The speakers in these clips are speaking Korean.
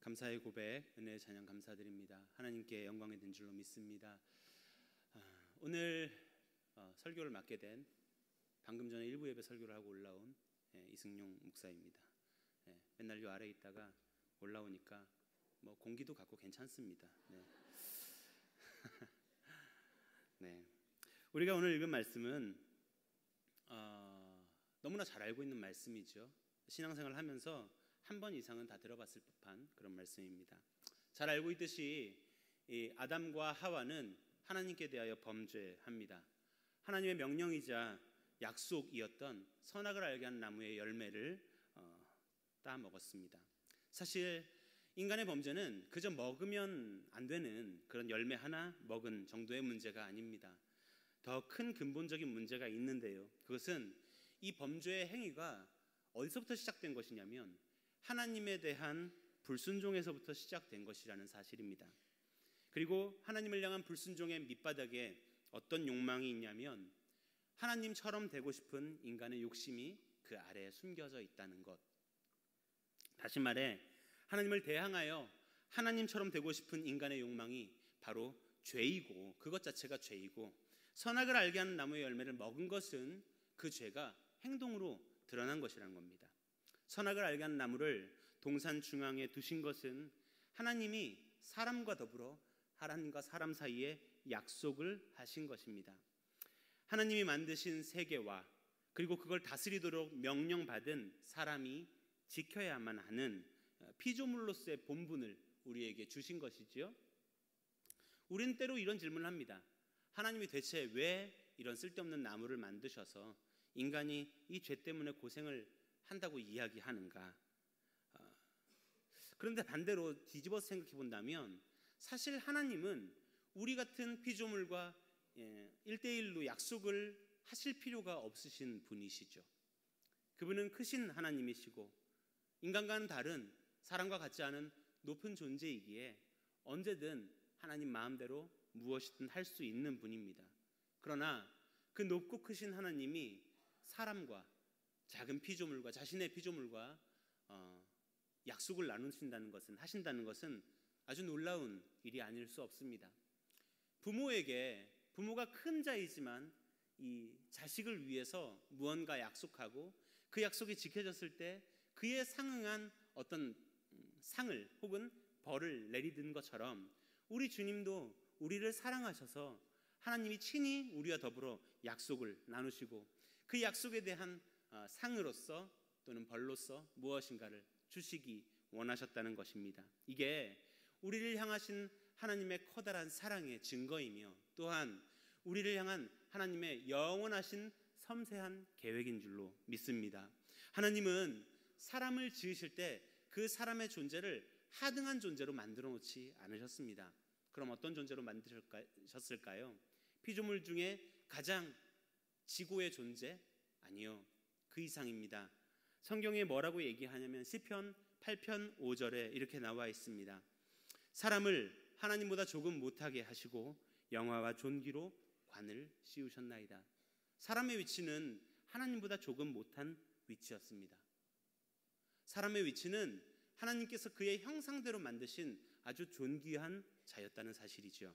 감사의 고백, 은혜의 찬양 감사드립니다. 하나님께 영광이 된 줄로 믿습니다. 오늘 설교를 맡게 된 방금 전에 일부 예배 설교를 하고 올라온 이승용 목사입니다. 맨날 요 아래에 있다가 올라오니까 뭐 공기도 같고 괜찮습니다. 네. 우리가 오늘 읽은 말씀은 너무나 잘 알고 있는 말씀이죠. 신앙생활을 하면서 한 번 이상은 다 들어봤을 법한 그런 말씀입니다. 잘 알고 있듯이 이 아담과 하와는 하나님께 대하여 범죄합니다. 하나님의 명령이자 약속이었던 선악을 알게 하는 나무의 열매를 따 먹었습니다. 사실 인간의 범죄는 그저 먹으면 안 되는 그런 열매 하나 먹은 정도의 문제가 아닙니다. 더 큰 근본적인 문제가 있는데요, 그것은 이 범죄의 행위가 어디서부터 시작된 것이냐면 하나님에 대한 불순종에서부터 시작된 것이라는 사실입니다. 그리고 하나님을 향한 불순종의 밑바닥에 어떤 욕망이 있냐면 하나님처럼 되고 싶은 인간의 욕심이 그 아래에 숨겨져 있다는 것. 다시 말해 하나님을 대항하여 하나님처럼 되고 싶은 인간의 욕망이 바로 죄이고, 그것 자체가 죄이고, 선악을 알게 하는 나무의 열매를 먹은 것은 그 죄가 행동으로 드러난 것이라는 겁니다. 선악을 알게 하는 나무를 동산 중앙에 두신 것은 하나님이 사람과 더불어 하나님과 사람 사이에 약속을 하신 것입니다. 하나님이 만드신 세계와 그리고 그걸 다스리도록 명령받은 사람이 지켜야만 하는 피조물로서의 본분을 우리에게 주신 것이지요. 우리는 때로 이런 질문을 합니다. 하나님이 대체 왜 이런 쓸데없는 나무를 만드셔서 인간이 이 죄 때문에 고생을 한다고 이야기하는가? 그런데 반대로 뒤집어서 생각해 본다면 사실 하나님은 우리 같은 피조물과 1대1로 약속을 하실 필요가 없으신 분이시죠. 그분은 크신 하나님이시고 인간과는 다른, 사람과 같지 않은 높은 존재이기에 언제든 하나님 마음대로 무엇이든 할 수 있는 분입니다. 그러나 그 높고 크신 하나님이 사람과 작은 피조물과, 자신의 피조물과 약속을 나누신다는 것은, 하신다는 것은 아주 놀라운 일이 아닐 수 없습니다. 부모가 큰 자이지만 이 자식을 위해서 무언가 약속하고 그 약속이 지켜졌을 때 그에 상응한 어떤 상을 혹은 벌을 내리는 것처럼 우리 주님도 우리를 사랑하셔서 하나님이 친히 우리와 더불어 약속을 나누시고 그 약속에 대한 상으로서 또는 벌로서 무엇인가를 주시기 원하셨다는 것입니다. 이게 우리를 향하신 하나님의 커다란 사랑의 증거이며 또한 우리를 향한 하나님의 영원하신 섬세한 계획인 줄로 믿습니다. 하나님은 사람을 지으실 때 그 사람의 존재를 하등한 존재로 만들어 놓지 않으셨습니다. 그럼 어떤 존재로 만드셨을까요? 피조물 중에 가장 지고의 존재? 아니요, 그 이상입니다. 성경에 뭐라고 얘기하냐면 시편 8편 5절에 이렇게 나와 있습니다. 사람을 하나님보다 조금 못하게 하시고 영화와 존귀로 관을 씌우셨나이다. 사람의 위치는 하나님보다 조금 못한 위치였습니다. 사람의 위치는 하나님께서 그의 형상대로 만드신 아주 존귀한 자였다는 사실이죠.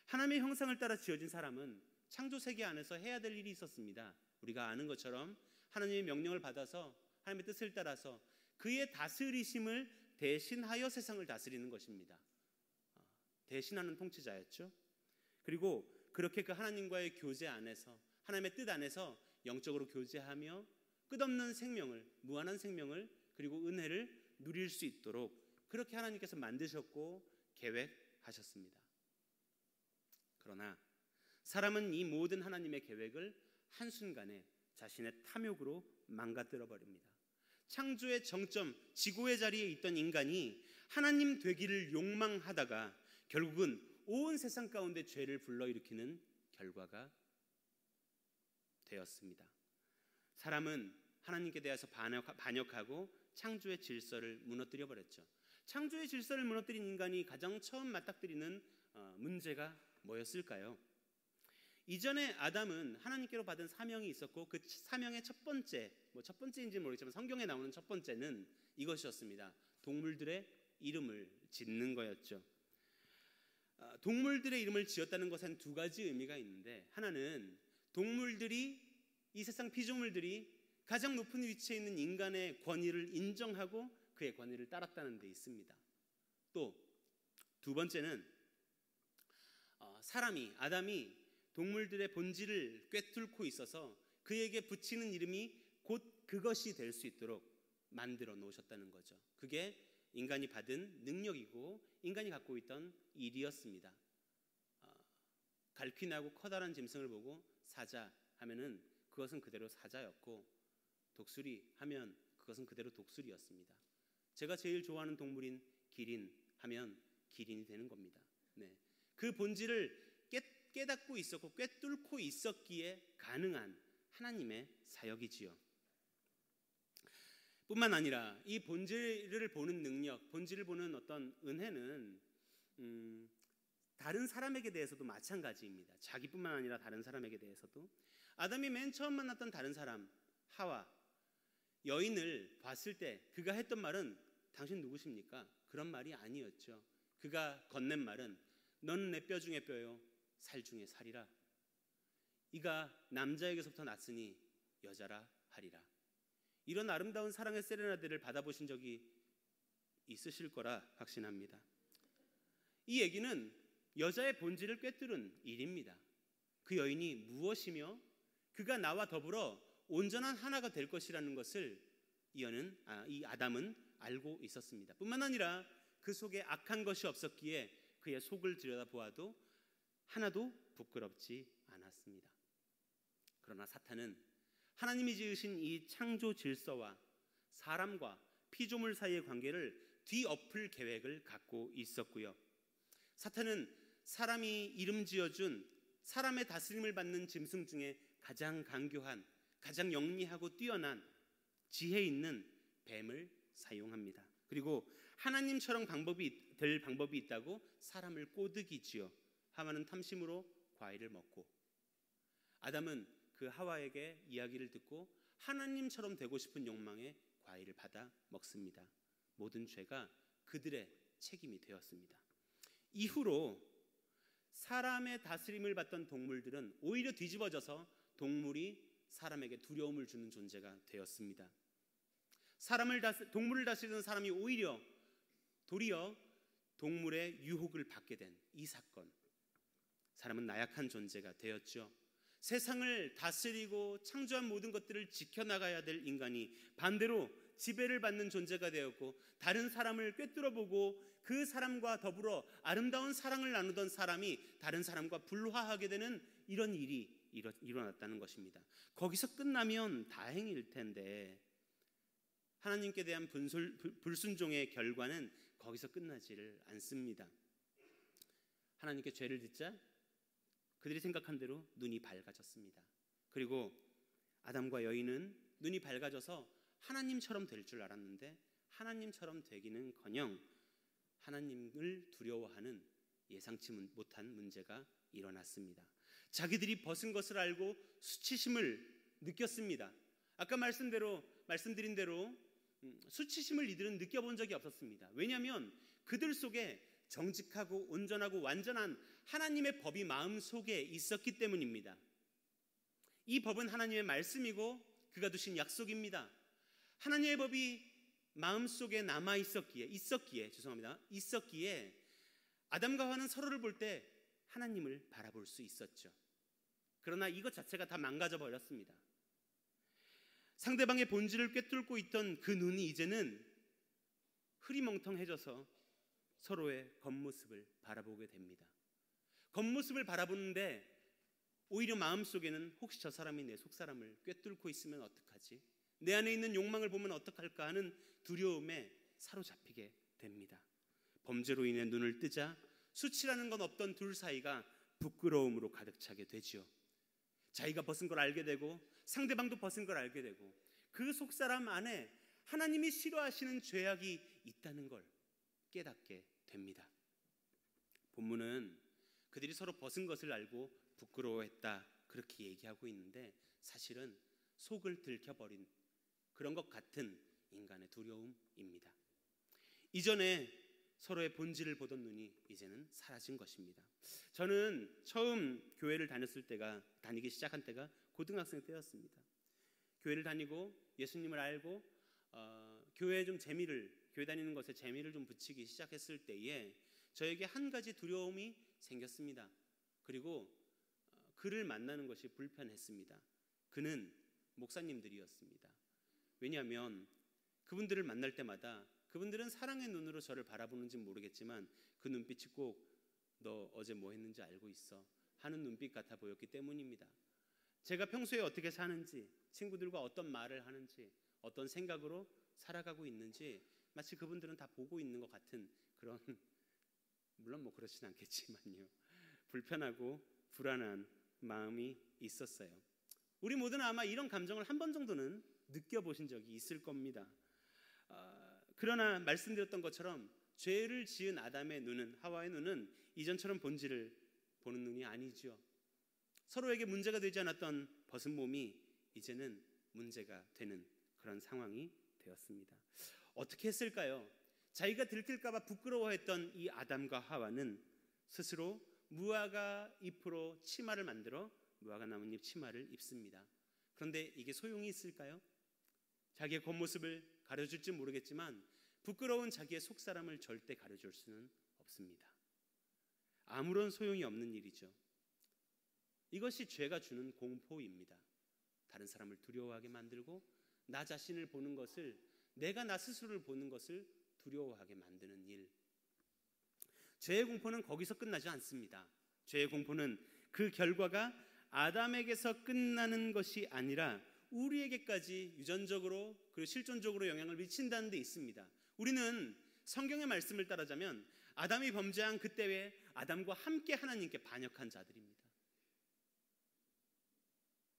하나님의 형상을 따라 지어진 사람은 창조세계 안에서 해야 될 일이 있었습니다. 우리가 아는 것처럼 하나님의 명령을 받아서 하나님의 뜻을 따라서 그의 다스리심을 대신하여 세상을 다스리는 것입니다. 대신하는 통치자였죠. 그리고 그렇게 그 하나님과의 교제 안에서, 하나님의 뜻 안에서 영적으로 교제하며 끝없는 생명을, 무한한 생명을 그리고 은혜를 누릴 수 있도록 그렇게 하나님께서 만드셨고 계획하셨습니다. 그러나 사람은 이 모든 하나님의 계획을 한순간에 자신의 탐욕으로 망가뜨려 버립니다. 창조의 정점, 지고의 자리에 있던 인간이 하나님 되기를 욕망하다가 결국은 온 세상 가운데 죄를 불러일으키는 결과가 되었습니다. 사람은 하나님께 대해서 반역하고 창조의 질서를 무너뜨려 버렸죠. 창조의 질서를 무너뜨린 인간이 가장 처음 맞닥뜨리는 문제가 뭐였을까요? 이전에 아담은 하나님께로 받은 사명이 있었고 그 사명의 첫 번째인지는 모르겠지만 성경에 나오는 첫 번째는 이것이었습니다. 동물들의 이름을 짓는 거였죠. 동물들의 이름을 지었다는 것엔 두 가지 의미가 있는데, 하나는 동물들이, 이 세상 피조물들이 가장 높은 위치에 있는 인간의 권위를 인정하고 그의 권위를 따랐다는 데 있습니다. 또 두 번째는 아담이 동물들의 본질을 꿰뚫고 있어서 그에게 붙이는 이름이 곧 그것이 될 수 있도록 만들어 놓으셨다는 거죠. 그게 인간이 받은 능력이고 인간이 갖고 있던 일이었습니다. 갈퀴나고 커다란 짐승을 보고 사자 하면은 그것은 그대로 사자였고, 독수리 하면 그것은 그대로 독수리였습니다. 제가 제일 좋아하는 동물인 기린 하면 기린이 되는 겁니다. 네. 그 본질을 깨닫고 있었고 꿰뚫고 있었기에 가능한 하나님의 사역이지요. 뿐만 아니라 이 본질을 보는 능력, 본질을 보는 어떤 은혜는 다른 사람에게 대해서도 마찬가지입니다. 자기뿐만 아니라 다른 사람에게 대해서도. 아담이 맨 처음 만났던 다른 사람 하와, 여인을 봤을 때 그가 했던 말은 당신 누구십니까? 그런 말이 아니었죠. 그가 건넨 말은 너는 내 뼈 중에 뼈요 살 중에 살이라. 이가 남자에게서부터 났으니 여자라 하리라. 이런 아름다운 사랑의 세레나데를 받아보신 적이 있으실 거라 확신합니다. 이 얘기는 여자의 본질을 꿰뚫은 일입니다. 그 여인이 무엇이며 그가 나와 더불어 온전한 하나가 될 것이라는 것을 이 아담은 알고 있었습니다. 뿐만 아니라 그 속에 악한 것이 없었기에 그의 속을 들여다보아도 하나도 부끄럽지 않았습니다. 그러나 사탄은 하나님이 지으신 이 창조 질서와 사람과 피조물 사이의 관계를 뒤엎을 계획을 갖고 있었고요. 사탄은 사람이 이름 지어준 사람의 다스림을 받는 짐승 중에 가장 간교한, 가장 영리하고 뛰어난 지혜 있는 뱀을 사용합니다. 그리고 하나님처럼 될 방법이 있다고 사람을 꼬드기지요. 하와는 탐심으로 과일을 먹고, 아담은 그 하와에게 이야기를 듣고 하나님처럼 되고 싶은 욕망에 과일을 받아 먹습니다. 모든 죄가 그들의 책임이 되었습니다. 이후로 사람의 다스림을 받던 동물들은 오히려 뒤집어져서 동물이 사람에게 두려움을 주는 존재가 되었습니다. 동물을 다스리던 사람이 도리어 동물의 유혹을 받게 된 이 사건, 사람은 나약한 존재가 되었죠. 세상을 다스리고 창조한 모든 것들을 지켜나가야 될 인간이 반대로 지배를 받는 존재가 되었고, 다른 사람을 꿰뚫어보고 그 사람과 더불어 아름다운 사랑을 나누던 사람이 다른 사람과 불화하게 되는 이런 일이 일어났다는 것입니다. 거기서 끝나면 다행일 텐데 하나님께 대한 불순종의 결과는 거기서 끝나지를 않습니다. 하나님께 죄를 짓자 그들이 생각한 대로 눈이 밝아졌습니다. 그리고 아담과 여인은 눈이 밝아져서 하나님처럼 될 줄 알았는데 하나님처럼 되기는커녕 하나님을 두려워하는 예상치 못한 문제가 일어났습니다. 자기들이 벗은 것을 알고 수치심을 느꼈습니다. 아까 말씀드린 대로 수치심을 이들은 느껴본 적이 없었습니다. 왜냐하면 그들 속에 정직하고 온전하고 완전한 하나님의 법이 마음속에 있었기 때문입니다. 이 법은 하나님의 말씀이고 그가 두신 약속입니다. 하나님의 법이 마음속에 남아 있었기에 아담과 하와는 서로를 볼 때 하나님을 바라볼 수 있었죠. 그러나 이것 자체가 다 망가져 버렸습니다. 상대방의 본질을 꿰뚫고 있던 그 눈이 이제는 흐리멍텅해져서 서로의 겉모습을 바라보게 됩니다. 겉모습을 바라보는데 오히려 마음속에는 혹시 저 사람이 내 속사람을 꿰뚫고 있으면 어떡하지? 내 안에 있는 욕망을 보면 어떡할까 하는 두려움에 사로잡히게 됩니다. 범죄로 인해 눈을 뜨자 수치라는 건 없던 둘 사이가 부끄러움으로 가득 차게 되죠. 자기가 벗은 걸 알게 되고 상대방도 벗은 걸 알게 되고 그 속사람 안에 하나님이 싫어하시는 죄악이 있다는 걸 깨닫게 됩니다. 본문은 그들이 서로 벗은 것을 알고 부끄러워했다 그렇게 얘기하고 있는데 사실은 속을 들켜버린 그런 것 같은 인간의 두려움입니다. 이전에 서로의 본질을 보던 눈이 이제는 사라진 것입니다. 저는 처음 교회를 다니기 시작한 때가 고등학생 때였습니다. 교회를 다니고 예수님을 알고 교회 다니는 것에 재미를 좀 붙이기 시작했을 때에 저에게 한 가지 두려움이 생겼습니다. 그리고 그를 만나는 것이 불편했습니다. 그는 목사님들이었습니다. 왜냐하면 그분들을 만날 때마다 그분들은 사랑의 눈으로 저를 바라보는지 모르겠지만 그 눈빛이 꼭 너 어제 뭐 했는지 알고 있어 하는 눈빛 같아 보였기 때문입니다. 제가 평소에 어떻게 사는지, 친구들과 어떤 말을 하는지, 어떤 생각으로 살아가고 있는지 마치 그분들은 다 보고 있는 것 같은 그런, 물론 뭐 그렇진 않겠지만요, 불편하고 불안한 마음이 있었어요. 우리 모두는 아마 이런 감정을 한 번 정도는 느껴보신 적이 있을 겁니다. 그러나 말씀드렸던 것처럼 죄를 지은 아담의 눈은, 하와의 눈은 이전처럼 본질을 보는 눈이 아니죠. 서로에게 문제가 되지 않았던 벗은 몸이 이제는 문제가 되는 그런 상황이 되었습니다. 어떻게 했을까요? 자기가 들킬까봐 부끄러워했던 이 아담과 하와는 스스로 무화과 잎으로 치마를 만들어 무화과 나뭇잎 치마를 입습니다. 그런데 이게 소용이 있을까요? 자기의 겉모습을 가려줄지 모르겠지만 부끄러운 자기의 속사람을 절대 가려줄 수는 없습니다. 아무런 소용이 없는 일이죠. 이것이 죄가 주는 공포입니다. 다른 사람을 두려워하게 만들고 나 자신을 보는 것을, 내가 나 스스로를 보는 것을 두려워하게 만드는 일. 죄의 공포는 거기서 끝나지 않습니다. 죄의 공포는 그 결과가 아담에게서 끝나는 것이 아니라 우리에게까지 유전적으로 그리고 실존적으로 영향을 미친다는 데 있습니다. 우리는 성경의 말씀을 따르자면 아담이 범죄한 그때에 아담과 함께 하나님께 반역한 자들입니다.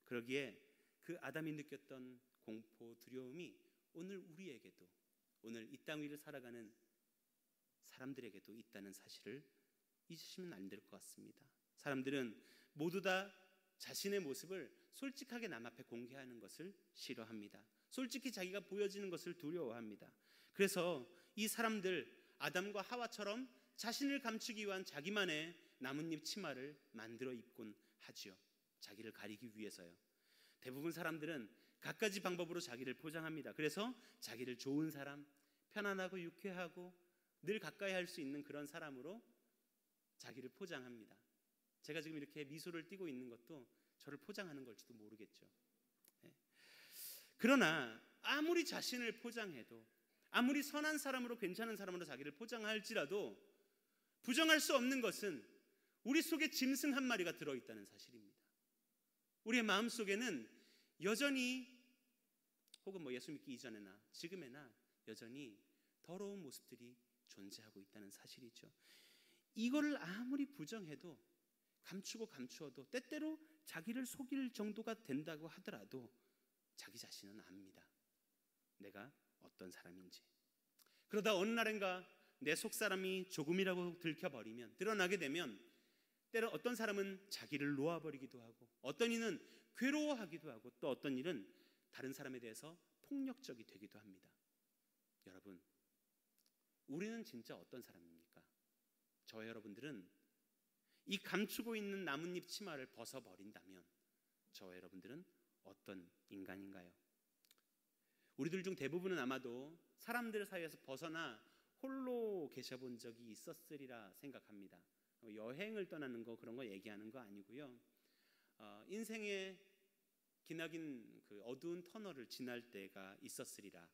그러기에 그 아담이 느꼈던 공포, 두려움이 오늘 우리에게도, 오늘 이 땅 위를 살아가는 사람들에게도 있다는 사실을 잊으시면 안 될 것 같습니다. 사람들은 모두 다 자신의 모습을 솔직하게 남 앞에 공개하는 것을 싫어합니다. 솔직히 자기가 보여지는 것을 두려워합니다. 그래서 이 사람들, 아담과 하와처럼 자신을 감추기 위한 자기만의 나뭇잎 치마를 만들어 입곤 하지요. 자기를 가리기 위해서요. 대부분 사람들은 갖가지 방법으로 자기를 포장합니다. 그래서 자기를 좋은 사람, 편안하고 유쾌하고 늘 가까이 할 수 있는 그런 사람으로 자기를 포장합니다. 제가 지금 이렇게 미소를 띠고 있는 것도 저를 포장하는 걸지도 모르겠죠. 그러나 아무리 자신을 포장해도, 아무리 선한 사람으로, 괜찮은 사람으로 자기를 포장할지라도 부정할 수 없는 것은 우리 속에 짐승 한 마리가 들어있다는 사실입니다. 우리의 마음속에는 여전히, 혹은 예수 믿기 이전에나 지금에나 여전히 더러운 모습들이 존재하고 있다는 사실이죠. 이거를 아무리 부정해도, 감추어도 때때로 자기를 속일 정도가 된다고 하더라도 자기 자신은 압니다. 내가 어떤 사람인지. 그러다 어느 날인가 내 속사람이 조금이라도 들켜버리면, 드러나게 되면 때로 어떤 사람은 자기를 놓아버리기도 하고, 어떤 이는 괴로워하기도 하고, 또 어떤 일은 다른 사람에 대해서 폭력적이 되기도 합니다. 여러분, 우리는 진짜 어떤 사람입니까? 저와 여러분들은 이 감추고 있는 나뭇잎 치마를 벗어버린다면 저와 여러분들은 어떤 인간인가요? 우리들 중 대부분은 아마도 사람들 사이에서 벗어나 홀로 계셔본 적이 있었으리라 생각합니다. 여행을 떠나는 거, 그런 거 얘기하는 거 아니고요. 인생의 기나긴 그 어두운 터널을 지날 때가 있었으리라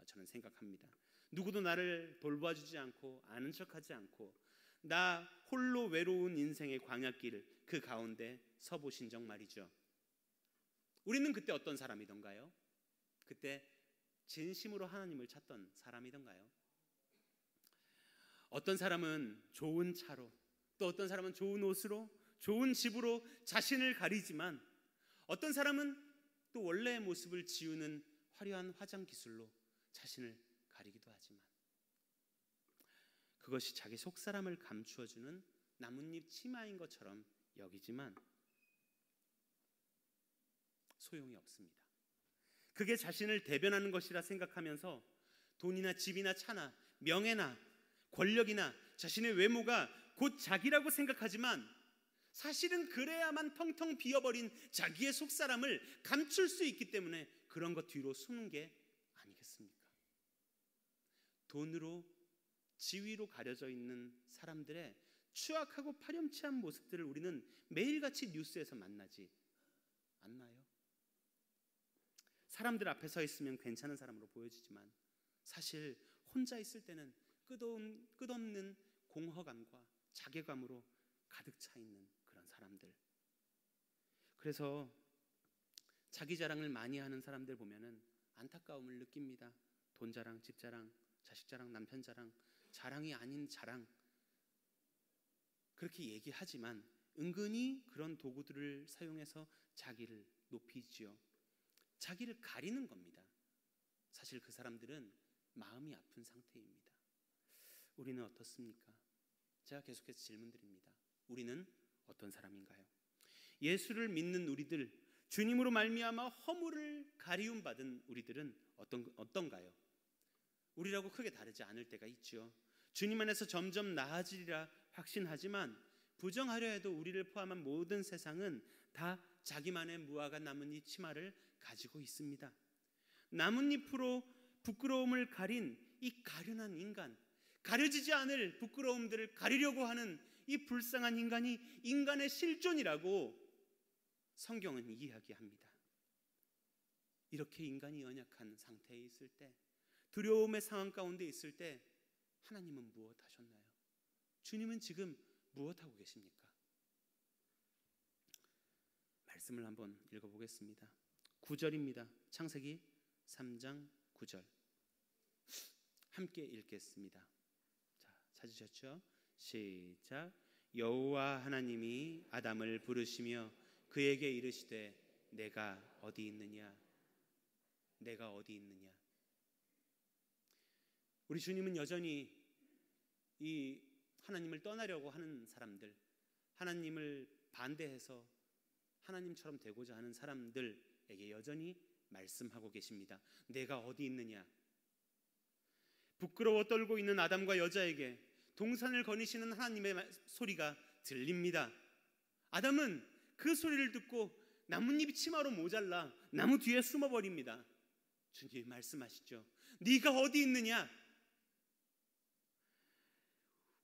저는 생각합니다. 누구도 나를 돌봐주지 않고 아는 척하지 않고 나 홀로 외로운 인생의 광야길 그 가운데 서보신 적 말이죠. 우리는 그때 어떤 사람이던가요? 그때 진심으로 하나님을 찾던 사람이던가요? 어떤 사람은 좋은 차로, 또 어떤 사람은 좋은 옷으로, 좋은 집으로 자신을 가리지만 어떤 사람은 또 원래의 모습을 지우는 화려한 화장 기술로 자신을 가리기도 하지만 그것이 자기 속사람을 감추어주는 나뭇잎 치마인 것처럼 여기지만 소용이 없습니다. 그게 자신을 대변하는 것이라 생각하면서 돈이나 집이나 차나 명예나 권력이나 자신의 외모가 곧 자기라고 생각하지만 사실은 그래야만 텅텅 비어버린 자기의 속사람을 감출 수 있기 때문에 그런 것 뒤로 숨는 게 아니겠습니까? 돈으로, 지위로 가려져 있는 사람들의 추악하고 파렴치한 모습들을 우리는 매일같이 뉴스에서 만나지 않나요? 사람들 앞에 서 있으면 괜찮은 사람으로 보여지지만 사실 혼자 있을 때는 끝없는 공허감과 자괴감으로 가득 차 있는 그런 사람들. 그래서 자기 자랑을 많이 하는 사람들 보면은 안타까움을 느낍니다. 돈 자랑, 집 자랑, 자식 자랑, 남편 자랑, 자랑이 아닌 자랑, 그렇게 얘기하지만 은근히 그런 도구들을 사용해서 자기를 높이지요. 자기를 가리는 겁니다. 사실 그 사람들은 마음이 아픈 상태입니다. 우리는 어떻습니까? 제가 계속해서 질문드립니다. 우리는 어떤 사람인가요? 예수를 믿는 우리들, 주님으로 말미암아 허물을 가리움 받은 우리들은 어떤가요? 우리라고 크게 다르지 않을 때가 있죠. 주님 안에서 점점 나아지리라 확신하지만 부정하려 해도 우리를 포함한 모든 세상은 다 자기만의 무화과 나뭇잎 치마를 가지고 있습니다. 나뭇잎으로 부끄러움을 가린 이 가련한 인간, 가려지지 않을 부끄러움들을 가리려고 하는 이 불쌍한 인간이 인간의 실존이라고 성경은 이야기합니다. 이렇게 인간이 연약한 상태에 있을 때, 두려움의 상황 가운데 있을 때 하나님은 무엇 하셨나요? 주님은 지금 무엇 하고 계십니까? 말씀을 한번 읽어보겠습니다. 9절입니다. 창세기 3장 9절 함께 읽겠습니다. 자, 찾으셨죠? 시작. 여호와 하나님이 아담을 부르시며 그에게 이르시되 내가 어디 있느냐? 내가 어디 있느냐? 우리 주님은 여전히 이 하나님을 떠나려고 하는 사람들, 하나님을 반대해서 하나님처럼 되고자 하는 사람들에게 여전히 말씀하고 계십니다. 내가 어디 있느냐? 부끄러워 떨고 있는 아담과 여자에게 동산을 거니시는 하나님의 소리가 들립니다. 아담은 그 소리를 듣고 나뭇잎 치마로 모자라 나무 뒤에 숨어버립니다. 주님이 말씀하시죠. 네가 어디 있느냐?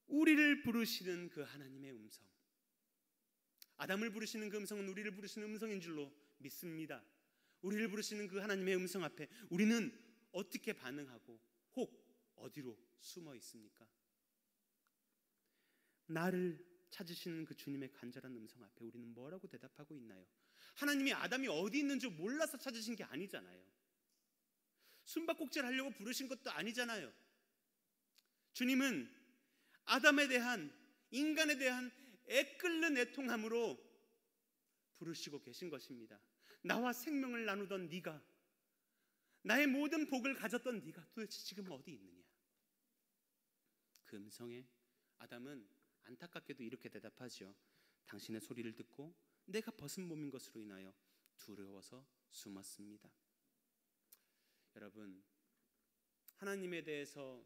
우리를 부르시는 그 하나님의 음성, 아담을 부르시는 그 음성은 우리를 부르시는 음성인 줄로 믿습니다. 우리를 부르시는 그 하나님의 음성 앞에 우리는 어떻게 반응하고 혹 어디로 숨어 있습니까? 나를 찾으시는 그 주님의 간절한 음성 앞에 우리는 뭐라고 대답하고 있나요? 하나님이 아담이 어디 있는 줄 몰라서 찾으신 게 아니잖아요. 숨바꼭질 하려고 부르신 것도 아니잖아요. 주님은 아담에 대한, 인간에 대한 애끓는 애통함으로 부르시고 계신 것입니다. 나와 생명을 나누던 네가, 나의 모든 복을 가졌던 네가 도대체 지금 어디 있느냐? 그 음성에 아담은 안타깝게도 이렇게 대답하죠. 당신의 소리를 듣고 내가 벗은 몸인 것으로 인하여 두려워서 숨었습니다. 여러분, 하나님에 대해서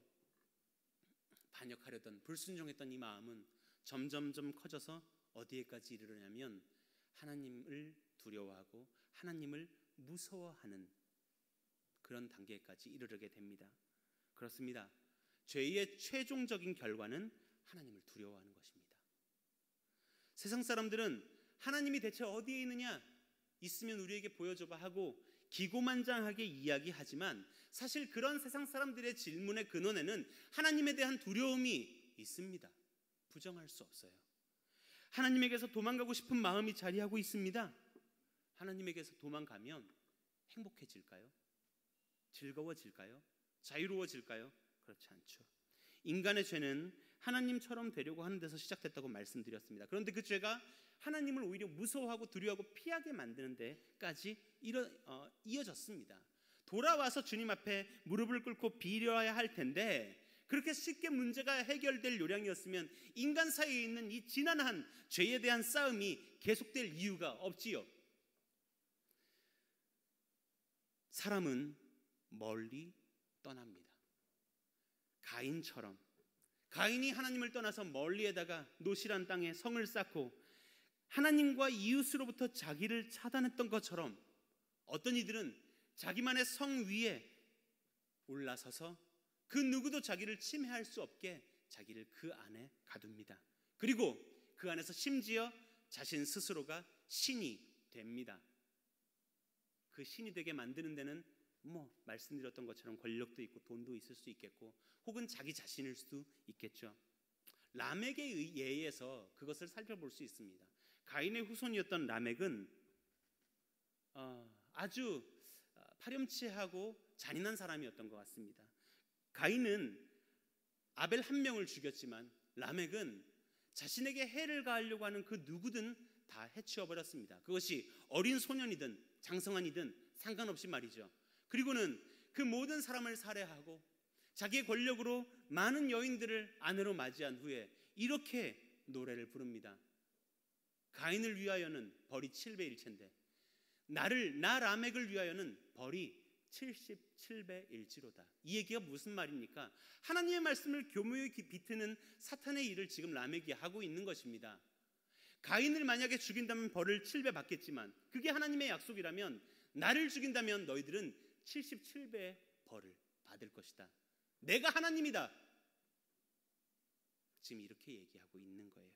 반역하려던, 불순종했던 이 마음은 점점점 커져서 어디에까지 이르느냐면 하나님을 두려워하고 하나님을 무서워하는 그런 단계까지 이르게 됩니다. 그렇습니다. 죄의 최종적인 결과는 하나님을 두려워하는 것입니다. 세상 사람들은 하나님이 대체 어디에 있느냐, 있으면 우리에게 보여줘봐 하고 기고만장하게 이야기하지만 사실 그런 세상 사람들의 질문의 근원에는 하나님에 대한 두려움이 있습니다. 부정할 수 없어요. 하나님에게서 도망가고 싶은 마음이 자리하고 있습니다. 하나님에게서 도망가면 행복해질까요? 즐거워질까요? 자유로워질까요? 그렇지 않죠. 인간의 죄는 하나님처럼 되려고 하는 데서 시작됐다고 말씀드렸습니다. 그런데 그 죄가 하나님을 오히려 무서워하고 두려워하고 피하게 만드는 데까지 이어졌습니다. 돌아와서 주님 앞에 무릎을 꿇고 빌어야 할 텐데 그렇게 쉽게 문제가 해결될 요량이었으면 인간 사이에 있는 이 지난한 죄에 대한 싸움이 계속될 이유가 없지요. 사람은 멀리 떠납니다. 가인이 하나님을 떠나서 멀리에다가 노실한 땅에 성을 쌓고 하나님과 이웃으로부터 자기를 차단했던 것처럼 어떤 이들은 자기만의 성 위에 올라서서 그 누구도 자기를 침해할 수 없게 자기를 그 안에 가둡니다. 그리고 그 안에서 심지어 자신 스스로가 신이 됩니다. 그 신이 되게 만드는 데는 말씀드렸던 것처럼 권력도 있고 돈도 있을 수 있겠고 혹은 자기 자신일 수도 있겠죠. 라멕에 의해서 그것을 살펴볼 수 있습니다. 가인의 후손이었던 라멕은 아주 파렴치하고 잔인한 사람이었던 것 같습니다. 가인은 아벨 한 명을 죽였지만 라멕은 자신에게 해를 가하려고 하는 그 누구든 다 해치워 버렸습니다. 그것이 어린 소년이든 장성한이든 상관없이 말이죠. 그리고는 그 모든 사람을 살해하고 자기의 권력으로 많은 여인들을 아내로 맞이한 후에 이렇게 노래를 부릅니다. 가인을 위하여는 벌이 7배 1채인데 나 라멕을 위하여는 벌이 77배 1지로다. 이 얘기가 무슨 말입니까? 하나님의 말씀을 교묘히 비트는 사탄의 일을 지금 라멕이 하고 있는 것입니다. 가인을 만약에 죽인다면 벌을 7배 받겠지만 그게 하나님의 약속이라면 나를 죽인다면 너희들은 77배의 벌을 받을 것이다. 내가 하나님이다. 지금 이렇게 얘기하고 있는 거예요.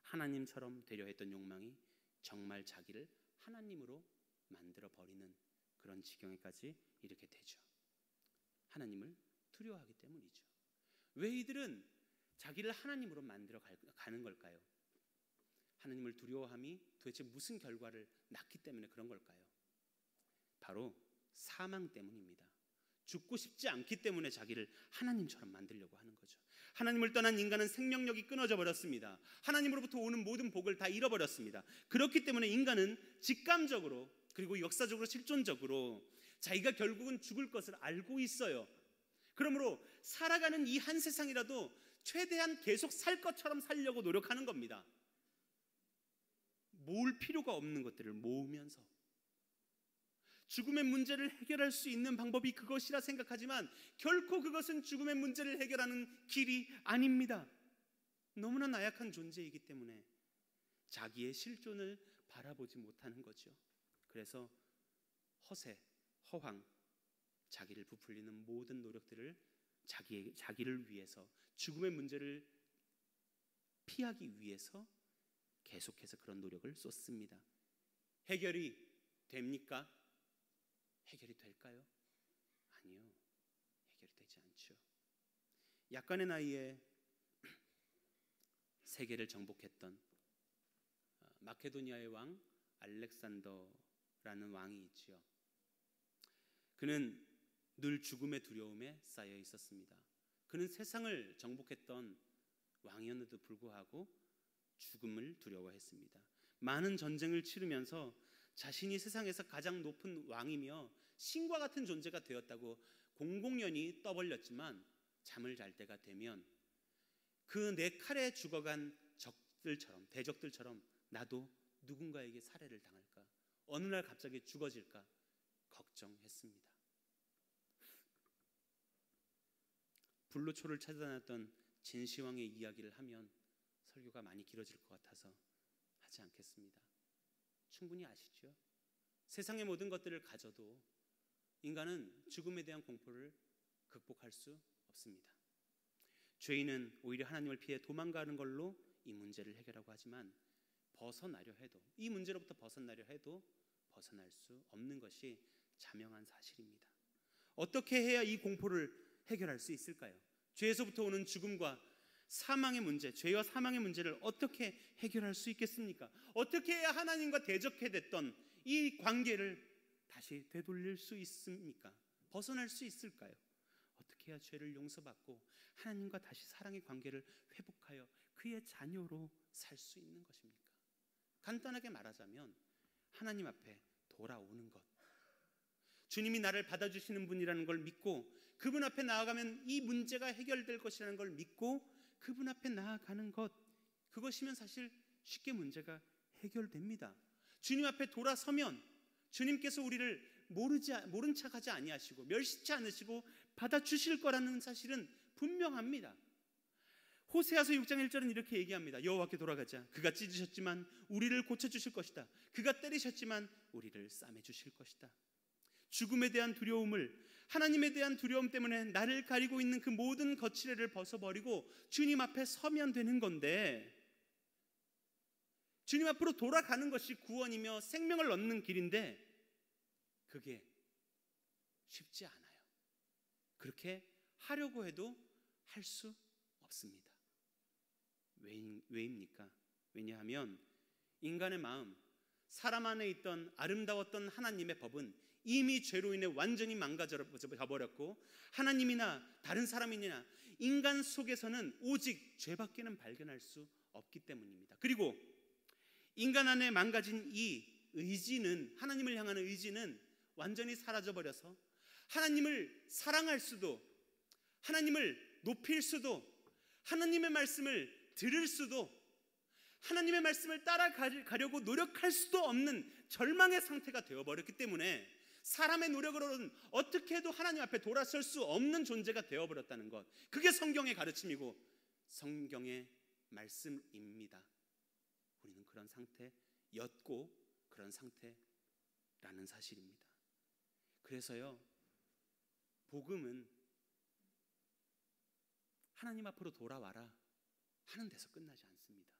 하나님처럼 되려 했던 욕망이 정말 자기를 하나님으로 만들어 버리는 그런 지경에까지 이렇게 되죠. 하나님을 두려워하기 때문이죠. 왜 이들은 자기를 하나님으로 만들어 가는 걸까요? 하나님을 두려워함이 도대체 무슨 결과를 낳기 때문에 그런 걸까요? 바로 사망 때문입니다. 죽고 싶지 않기 때문에 자기를 하나님처럼 만들려고 하는 거죠. 하나님을 떠난 인간은 생명력이 끊어져 버렸습니다. 하나님으로부터 오는 모든 복을 다 잃어버렸습니다. 그렇기 때문에 인간은 직감적으로 그리고 역사적으로 실존적으로 자기가 결국은 죽을 것을 알고 있어요. 그러므로 살아가는 이 한 세상이라도 최대한 계속 살 것처럼 살려고 노력하는 겁니다. 모을 필요가 없는 것들을 모으면서 죽음의 문제를 해결할 수 있는 방법이 그것이라 생각하지만 결코 그것은 죽음의 문제를 해결하는 길이 아닙니다. 너무나 나약한 존재이기 때문에 자기의 실존을 바라보지 못하는 거죠. 그래서 허세, 허황, 자기를 부풀리는 모든 노력들을 자기를 위해서 죽음의 문제를 피하기 위해서 계속해서 그런 노력을 쏟습니다. 해결이 됩니까? 해결이 될까요? 아니요. 해결이 되지 않죠. 약간의 나이에 세계를 정복했던 마케도니아의 왕 알렉산더라는 왕이 있지요. 그는 늘 죽음의 두려움에 쌓여 있었습니다. 그는 세상을 정복했던 왕이었는데도 불구하고 죽음을 두려워했습니다. 많은 전쟁을 치르면서 자신이 세상에서 가장 높은 왕이며 신과 같은 존재가 되었다고 공공연히 떠벌렸지만 잠을 잘 때가 되면 그 내 칼에 죽어간 적들처럼 대적들처럼 나도 누군가에게 살해를 당할까, 어느 날 갑자기 죽어질까 걱정했습니다. 불로초를 찾아다녔던 진시황의 이야기를 하면 설교가 많이 길어질 것 같아서 하지 않겠습니다. 충분히 아시죠? 세상의 모든 것들을 가져도 인간은 죽음에 대한 공포를 극복할 수 없습니다. 죄인은 오히려 하나님을 피해 도망가는 걸로 이 문제를 해결하고 하지만 벗어나려 해도, 이 문제로부터 벗어나려 해도 벗어날 수 없는 것이 자명한 사실입니다. 어떻게 해야 이 공포를 해결할 수 있을까요? 죄에서부터 오는 죽음과 사망의 문제, 죄와 사망의 문제를 어떻게 해결할 수 있겠습니까? 어떻게 해야 하나님과 대적해 됐던 이 관계를 다시 되돌릴 수 있습니까? 벗어날 수 있을까요? 어떻게 해야 죄를 용서받고 하나님과 다시 사랑의 관계를 회복하여 그의 자녀로 살 수 있는 것입니까? 간단하게 말하자면 하나님 앞에 돌아오는 것, 주님이 나를 받아주시는 분이라는 걸 믿고 그분 앞에 나아가면 이 문제가 해결될 것이라는 걸 믿고 그분 앞에 나아가는 것, 그것이면 사실 쉽게 문제가 해결됩니다. 주님 앞에 돌아서면 주님께서 우리를 모른 척하지 아니하시고 멸시치 않으시고 받아주실 거라는 사실은 분명합니다. 호세아서 6장 1절은 이렇게 얘기합니다. 여호와께 돌아가자. 그가 찢으셨지만 우리를 고쳐주실 것이다. 그가 때리셨지만 우리를 싸매주실 것이다. 죽음에 대한 두려움을, 하나님에 대한 두려움 때문에 나를 가리고 있는 그 모든 거칠애를 벗어버리고 주님 앞에 서면 되는 건데, 주님 앞으로 돌아가는 것이 구원이며 생명을 얻는 길인데 그게 쉽지 않아요. 그렇게 하려고 해도 할 수 없습니다. 왜입니까? 왜냐하면 인간의 마음, 사람 안에 있던 아름다웠던 하나님의 법은 이미 죄로 인해 완전히 망가져 버렸고, 하나님이나 다른 사람이나 인간 속에서는 오직 죄밖에는 발견할 수 없기 때문입니다. 그리고 인간 안에 망가진 이 의지는, 하나님을 향하는 의지는 완전히 사라져버려서 하나님을 사랑할 수도, 하나님을 높일 수도, 하나님의 말씀을 들을 수도, 하나님의 말씀을 따라가려고 노력할 수도 없는 절망의 상태가 되어버렸기 때문에 사람의 노력으로는 어떻게 해도 하나님 앞에 돌아설 수 없는 존재가 되어버렸다는 것, 그게 성경의 가르침이고 성경의 말씀입니다. 우리는 그런 상태였고 그런 상태라는 사실입니다. 그래서요, 복음은 하나님 앞으로 돌아와라 하는 데서 끝나지 않습니다.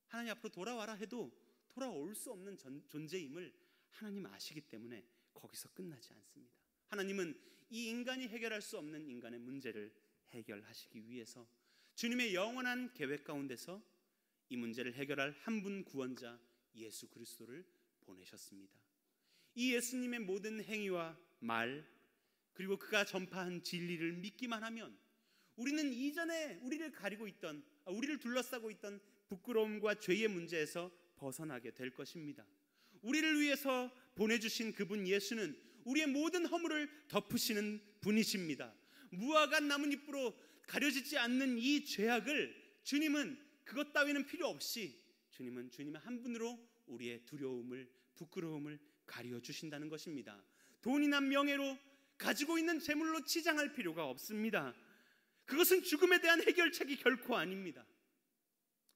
하나님 앞으로 돌아와라 해도 돌아올 수 없는 존재임을 하나님 아시기 때문에 거기서 끝나지 않습니다. 하나님은 이 인간이 해결할 수 없는 인간의 문제를 해결하시기 위해서 주님의 영원한 계획 가운데서 이 문제를 해결할 한 분 구원자 예수 그리스도를 보내셨습니다. 이 예수님의 모든 행위와 말, 그리고 그가 전파한 진리를 믿기만 하면 우리는 이전에 우리를 가리고 있던, 우리를 둘러싸고 있던 부끄러움과 죄의 문제에서 벗어나게 될 것입니다. 우리를 위해서 보내주신 그분 예수는 우리의 모든 허물을 덮으시는 분이십니다. 무화과 나뭇잎으로 가려지지 않는 이 죄악을 주님은 그것 따위는 필요 없이 주님은 주님의 한 분으로 우리의 두려움을, 부끄러움을 가려주신다는 것입니다. 돈이나 명예로 가지고 있는 재물로 치장할 필요가 없습니다. 그것은 죽음에 대한 해결책이 결코 아닙니다.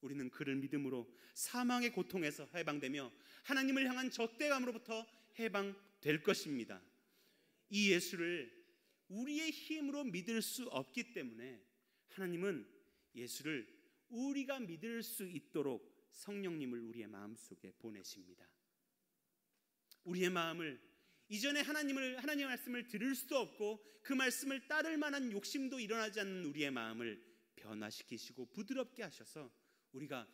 우리는 그를 믿음으로 사망의 고통에서 해방되며 하나님을 향한 적대감으로부터 해방될 것입니다. 이 예수를 우리의 힘으로 믿을 수 없기 때문에 하나님은 예수를 우리가 믿을 수 있도록 성령님을 우리의 마음속에 보내십니다. 우리의 마음을, 이전에 하나님의 말씀을 들을 수도 없고 그 말씀을 따를 만한 욕심도 일어나지 않는 우리의 마음을 변화시키시고 부드럽게 하셔서 우리가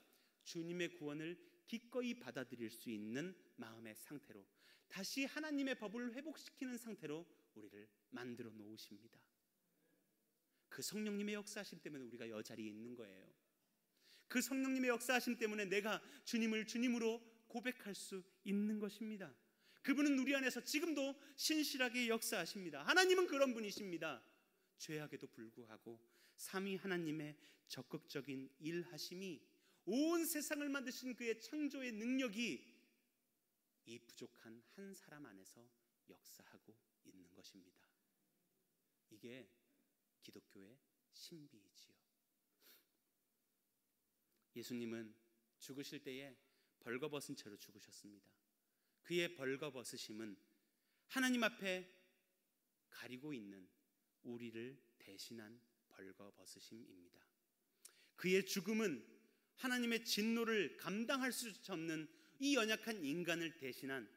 주님의 구원을 기꺼이 받아들일 수 있는 마음의 상태로, 다시 하나님의 법을 회복시키는 상태로 우리를 만들어 놓으십니다. 그 성령님의 역사하심 때문에 우리가 이 자리에 있는 거예요. 그 성령님의 역사하심 때문에 내가 주님을 주님으로 고백할 수 있는 것입니다. 그분은 우리 안에서 지금도 신실하게 역사하십니다. 하나님은 그런 분이십니다. 죄악에도 불구하고 삼위 하나님의 적극적인 일하심이, 온 세상을 만드신 그의 창조의 능력이 이 부족한 한 사람 안에서 역사하고 있는 것입니다. 이게 기독교의 신비이지요. 예수님은 죽으실 때에 벌거벗은 채로 죽으셨습니다. 그의 벌거벗으심은 하나님 앞에 가리고 있는 우리를 대신한 벌거벗으심입니다. 그의 죽음은 하나님의 진노를 감당할 수 없는 이 연약한 인간을 대신한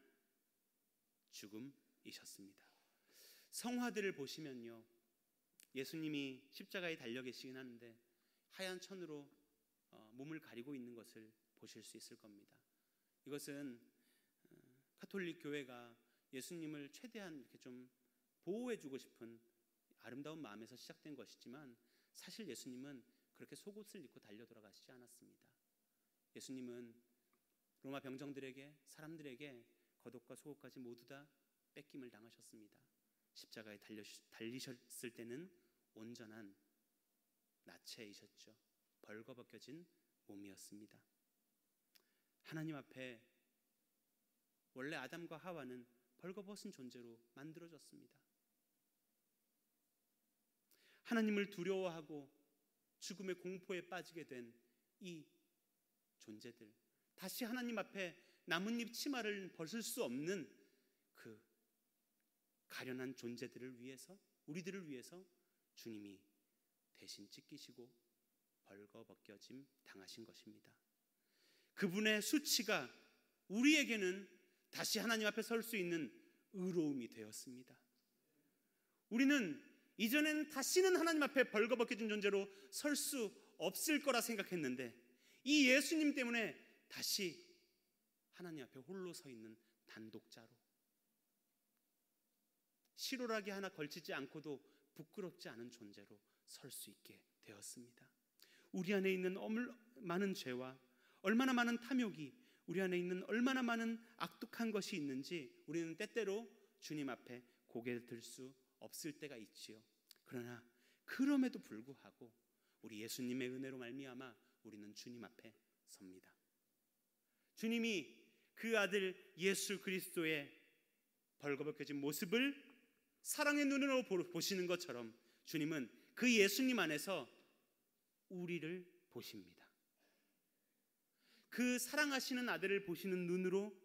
죽음이셨습니다. 성화들을 보시면요, 예수님이 십자가에 달려 계시긴 하는데 하얀 천으로 몸을 가리고 있는 것을 보실 수 있을 겁니다. 이것은 가톨릭 교회가 예수님을 최대한 이렇게 좀 보호해주고 싶은 아름다운 마음에서 시작된 것이지만, 사실 예수님은 그렇게 속옷을 입고 달려 돌아가시지 않았습니다. 예수님은 로마 병정들에게, 사람들에게 겉옷과 속옷까지 모두 다 뺏김을 당하셨습니다. 십자가에 달리셨을 때는 온전한 나체이셨죠. 벌거벗겨진 몸이었습니다. 하나님 앞에 원래 아담과 하와는 벌거벗은 존재로 만들어졌습니다. 하나님을 두려워하고 죽음의 공포에 빠지게 된 이 존재들, 다시 하나님 앞에 나뭇잎 치마를 벗을 수 없는 그 가련한 존재들을 위해서, 우리들을 위해서 주님이 대신 찢기시고 벌거벗겨짐 당하신 것입니다. 그분의 수치가 우리에게는 다시 하나님 앞에 설 수 있는 의로움이 되었습니다. 우리는 이전에는 다시는 하나님 앞에 벌거벗겨진 존재로 설 수 없을 거라 생각했는데 이 예수님 때문에 다시 하나님 앞에 홀로 서 있는 단독자로, 실오라기 하나 걸치지 않고도 부끄럽지 않은 존재로 설 수 있게 되었습니다. 우리 안에 있는 많은 죄와 얼마나 많은 탐욕이, 우리 안에 있는 얼마나 많은 악독한 것이 있는지 우리는 때때로 주님 앞에 고개를 들 수 없을 때가 있지요. 그러나 그럼에도 불구하고 우리 예수님의 은혜로 말미암아 우리는 주님 앞에 섭니다. 주님이 그 아들 예수 그리스도의 벌거벗겨진 모습을 사랑의 눈으로 보시는 것처럼 주님은 그 예수님 안에서 우리를 보십니다. 그 사랑하시는 아들을 보시는 눈으로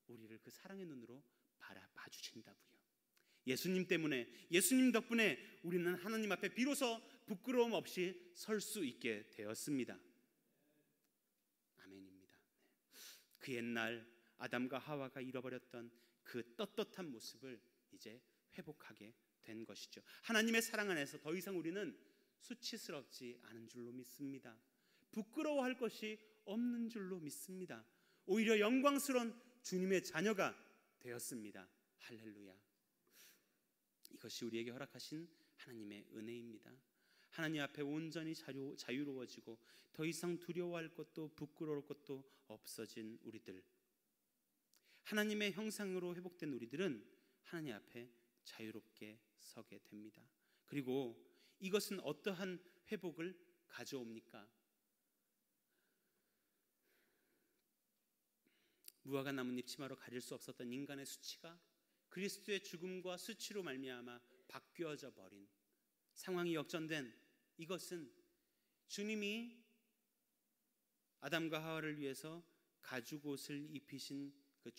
우리를 그 사랑의 눈으로 바라봐 주신다고요. 예수님 때문에, 예수님 덕분에 우리는 하나님 앞에 비로소 부끄러움 없이 설 수 있게 되었습니다. 아멘입니다. 그 옛날 아담과 하와가 잃어버렸던 그 떳떳한 모습을 이제 회복하게 된 것이죠. 하나님의 사랑 안에서 더 이상 우리는 수치스럽지 않은 줄로 믿습니다. 부끄러워할 것이 없는 줄로 믿습니다. 오히려 영광스러운 주님의 자녀가 되었습니다. 할렐루야. 이것이 우리에게 허락하신 하나님의 은혜입니다. 하나님 앞에 온전히 자유로워지고 더 이상 두려워할 것도 부끄러울 것도 없어진 우리들, 하나님의 형상으로 회복된 우리들은 하나님 앞에 자유롭게 서게 됩니다. 그리고 이것은 어떠한 회복을 가져옵니까? 무화과 나뭇잎 치마로 가릴 수 없었던 인간의 수치가 그리스도의 죽음과 수치로 말미암아 바뀌어져 버린 상황이 역전된 이것은 주님이 아담과 하와를 위해서 가죽옷을 입히신 그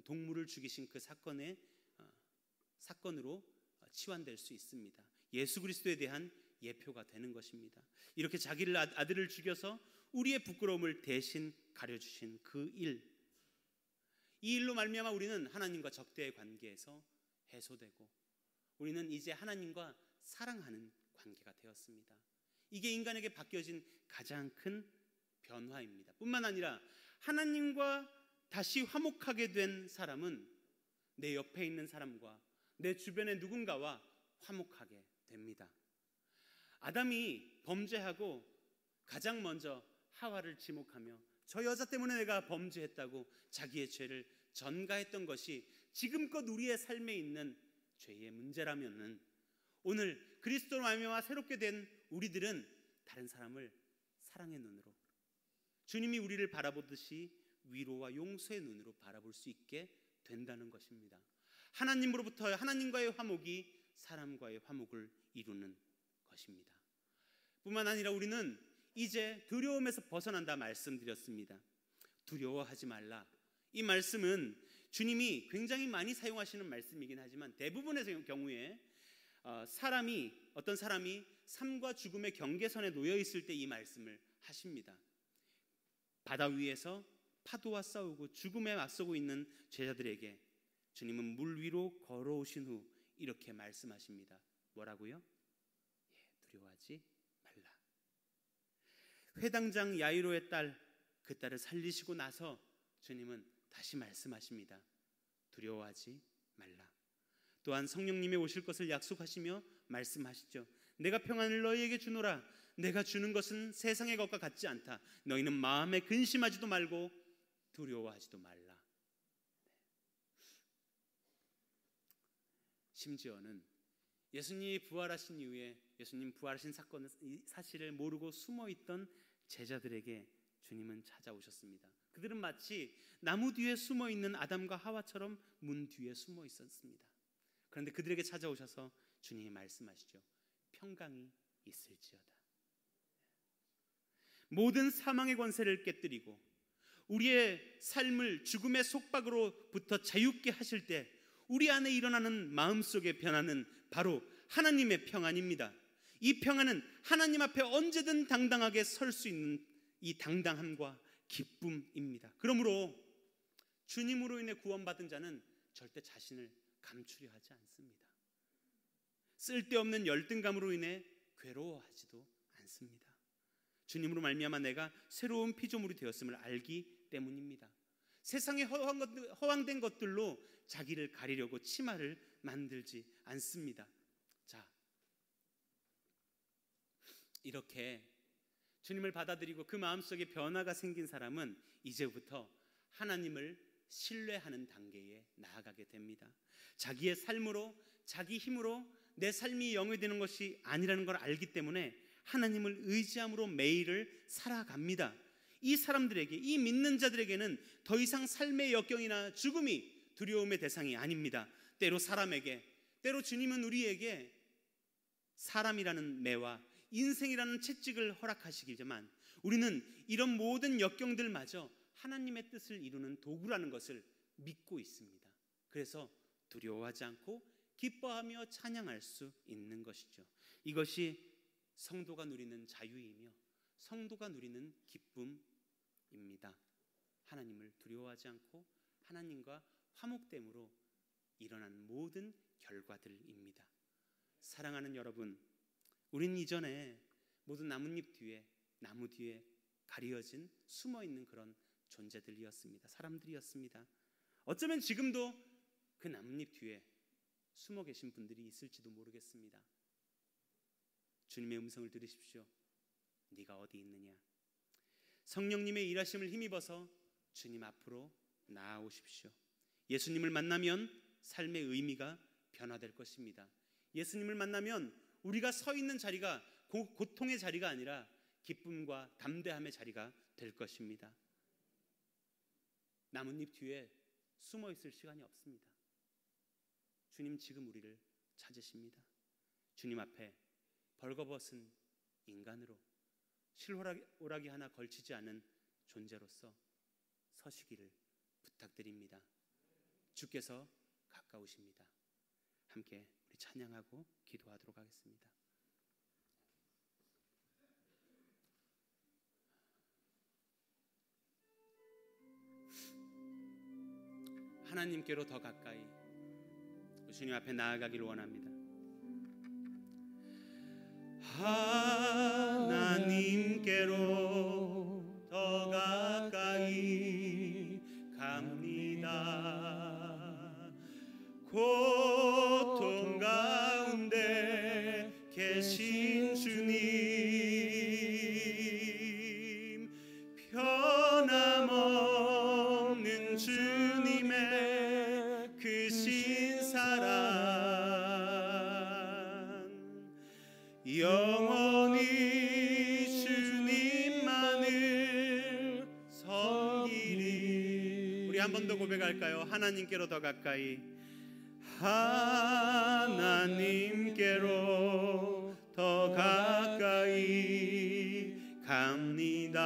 동물을 죽이신 그 사건으로 치환될 수 있습니다. 예수 그리스도에 대한 예표가 되는 것입니다. 이렇게 자기를 아들을 죽여서 우리의 부끄러움을 대신 가려주신 그 일, 이 일로 말미암아 우리는 하나님과 적대의 관계에서 해소되고 우리는 이제 하나님과 사랑하는 관계가 되었습니다. 이게 인간에게 바뀌어진 가장 큰 변화입니다. 뿐만 아니라 하나님과 다시 화목하게 된 사람은 내 옆에 있는 사람과 내 주변의 누군가와 화목하게 됩니다. 아담이 범죄하고 가장 먼저 하와를 지목하며 저 여자 때문에 내가 범죄했다고 자기의 죄를 전가했던 것이 지금껏 우리의 삶에 있는 죄의 문제라면은 오늘 그리스도로 말미암아 새롭게 된 우리들은 다른 사람을 사랑의 눈으로, 주님이 우리를 바라보듯이 위로와 용서의 눈으로 바라볼 수 있게 된다는 것입니다. 하나님으로부터 하나님과의 화목이 사람과의 화목을 이루는 것입니다. 뿐만 아니라 우리는 이제 두려움에서 벗어난다 말씀드렸습니다. 두려워하지 말라. 이 말씀은 주님이 굉장히 많이 사용하시는 말씀이긴 하지만 대부분의 경우에 어떤 사람이 삶과 죽음의 경계선에 놓여 있을 때 이 말씀을 하십니다. 바다 위에서 파도와 싸우고 죽음에 맞서고 있는 제자들에게 주님은 물 위로 걸어오신 후 이렇게 말씀하십니다. 뭐라고요? 두려워하지 말라. 회당장 야이로의 그 딸을 살리시고 나서 주님은 다시 말씀하십니다. 두려워하지 말라. 또한 성령님이 오실 것을 약속하시며 말씀하시죠. 내가 평안을 너희에게 주노라. 내가 주는 것은 세상의 것과 같지 않다. 너희는 마음에 근심하지도 말고 두려워하지도 말라. 심지어는 예수님이 부활하신 이후에 예수님 부활하신 사실을 모르고 숨어있던 제자들에게 주님은 찾아오셨습니다. 그들은 마치 나무 뒤에 숨어있는 아담과 하와처럼 문 뒤에 숨어 있었습니다. 그런데 그들에게 찾아오셔서 주님이 말씀하시죠. 평강이 있을지어다. 모든 사망의 권세를 깨뜨리고 우리의 삶을 죽음의 속박으로부터 자유케 하실 때 우리 안에 일어나는 마음속의 변화는 바로 하나님의 평안입니다. 이 평안은 하나님 앞에 언제든 당당하게 설 수 있는 이 당당함과 기쁨입니다. 그러므로 주님으로 인해 구원받은 자는 절대 자신을 감추려 하지 않습니다. 쓸데없는 열등감으로 인해 괴로워하지도 않습니다. 주님으로 말미암아 내가 새로운 피조물이 되었음을 알기 때문입니다. 세상에 허황된 것들로 자기를 가리려고 치마를 만들지 않습니다. 자, 이렇게 주님을 받아들이고 그 마음속에 변화가 생긴 사람은 이제부터 하나님을 신뢰하는 단계에 나아가게 됩니다. 자기의 삶으로, 자기 힘으로 내 삶이 영위되는 것이 아니라는 걸 알기 때문에 하나님을 의지함으로 매일을 살아갑니다. 이 사람들에게, 이 믿는 자들에게는 더 이상 삶의 역경이나 죽음이 두려움의 대상이 아닙니다. 때로 사람에게, 때로 주님은 우리에게 사람이라는 매와 인생이라는 채찍을 허락하시기지만 우리는 이런 모든 역경들마저 하나님의 뜻을 이루는 도구라는 것을 믿고 있습니다. 그래서 두려워하지 않고 기뻐하며 찬양할 수 있는 것이죠. 이것이 성도가 누리는 자유이며 성도가 누리는 기쁨입니다. 하나님을 두려워하지 않고 하나님과 화목됨으로 일어난 모든 결과들입니다. 사랑하는 여러분, 우린 이전에 모든 나뭇잎 뒤에, 나무 뒤에 가려진 숨어있는 그런 존재들이었습니다. 사람들이었습니다. 어쩌면 지금도 그 나뭇잎 뒤에 숨어 계신 분들이 있을지도 모르겠습니다. 주님의 음성을 들으십시오. 네가 어디 있느냐? 성령님의 일하심을 힘입어서 주님 앞으로 나아오십시오. 예수님을 만나면 삶의 의미가 변화될 것입니다. 예수님을 만나면 우리가 서 있는 자리가 고통의 자리가 아니라 기쁨과 담대함의 자리가 될 것입니다. 나뭇잎 뒤에 숨어 있을 시간이 없습니다. 주님 지금 우리를 찾으십니다. 주님 앞에 벌거벗은 인간으로 실오라기 하나 걸치지 않은 존재로서 서시기를 부탁드립니다. 주께서 가까우십니다. 함께 우리 찬양하고 기도하도록 하겠습니다. 하나님께로 더 가까이 주님 앞에 나아가기를 원합니다. 하나님께로 더 가까이 갑니다. 고통 가운데 계신 주님, 변함없는 주님의 그 신사랑 영원히 주님만을 섬기리. 우리 한 번 더 고백할까요? 하나님께로 더 가까이, 하나님께로 더 가까이 갑니다.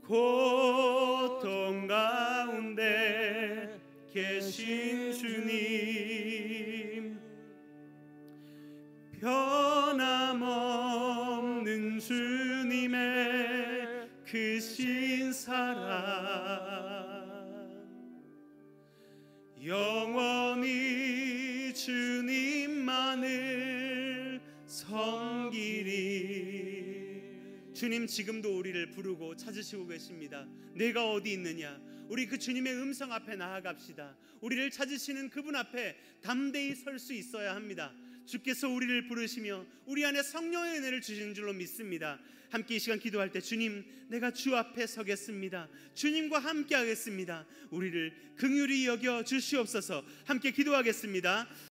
고통 가운데 계신 주님, 변함없는 주님의 그 신사랑 영원히 주님만을 섬기리. 주님 지금도 우리를 부르고 찾으시고 계십니다. 내가 어디 있느냐? 우리 그 주님의 음성 앞에 나아갑시다. 우리를 찾으시는 그분 앞에 담대히 설 수 있어야 합니다. 주께서 우리를 부르시며 우리 안에 성령의 은혜를 주시는 줄로 믿습니다. 함께 이 시간 기도할 때 주님, 내가 주 앞에 서겠습니다. 주님과 함께 하겠습니다. 우리를 긍휼히 여겨 주시옵소서. 함께 기도하겠습니다.